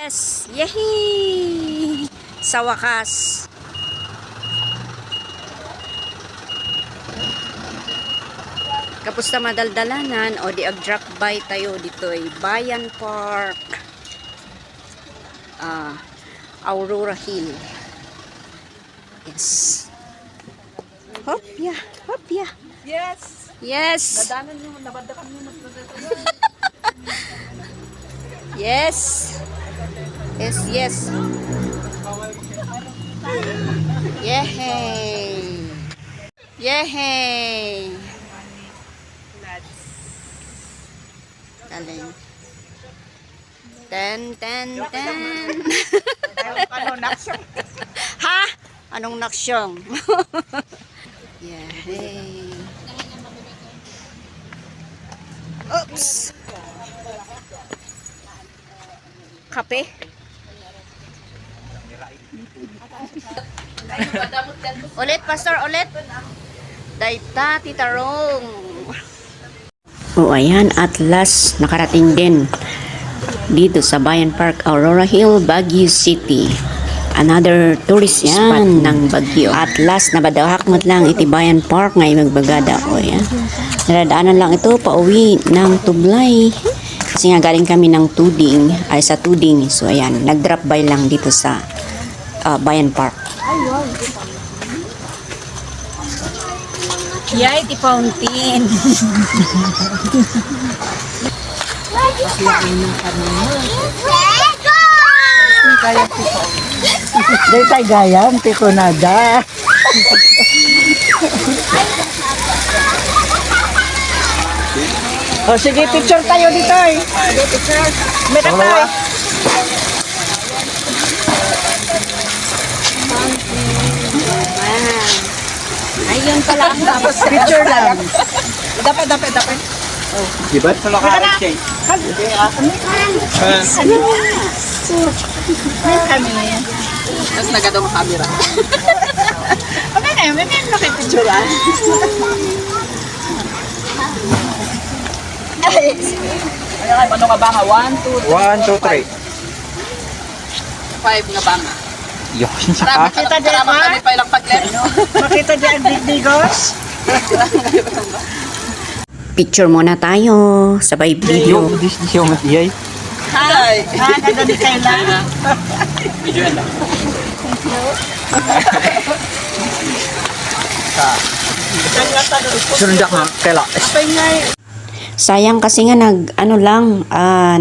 Yes! Yehey! Sa wakas. Kapos na madaldalanan o di ag-drop by tayo dito ay Bayan Park. Aurora Hill. Yes. Hop ya, hop ya. Yes. Yes. Nadanan nyo, nabadakan nyo. Yes. Yes, yes. Yehey. Yehey. Galing. Ten. Ano, naksyong? Ha? Anong naksyong? Yehey. Oops. Kape? Ulit, Pastor, ulit. Daita, titarong. O ayan, at last, nakarating din dito sa Bayan Park, Aurora Hill, Baguio City. Another tourist spot ng Baguio. At last, nabadahakmat lang iti Bayan Park ngayon magbagada. O yan. Naradaanan lang ito, pauwi ng Tublay. Kasi nga galing kami ng Tuding, ay sa Tuding. So ayan, nag-drop by lang dito sa Bayan Park. Yay, di fountain. Dahil tayo gayam, pikunada. O sige, picture tayo dito eh. Sige, picture. Meron tayo. Ayun pala ang tapos. Picture lang. Dapat. Diba? Sa lakarin siya. Kami. Tapos nagadong camera. Okay na yun, may nakipicture ah. Ano ka ba nga? 1, 2, 1, 2, 3. 5 nga ba nga? Yokin sa ka. Kita din ba? Kami pa ilang pag-left. Makita di ang digdigos. Picture muna tayo. Sabay video. This yung matiyay. Hi! Nagadi kayo lang. Video yan lang. Surundak nga. Kela. Sayang kasi nga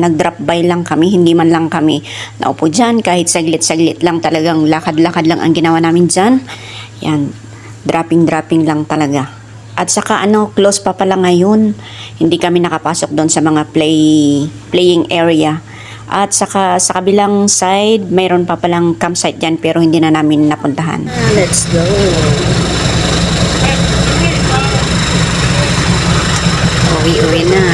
nag-drop by lang kami, hindi man lang kami naupo dyan, kahit saglit-saglit lang, talagang lakad-lakad lang ang ginawa namin dyan. Yan, dropping lang talaga. At saka close pa pala ngayon, hindi kami nakapasok doon sa mga playing area. At saka sa kabilang side, mayroon pa palang campsite dyan pero hindi na namin napuntahan. Let's go! Uwi na.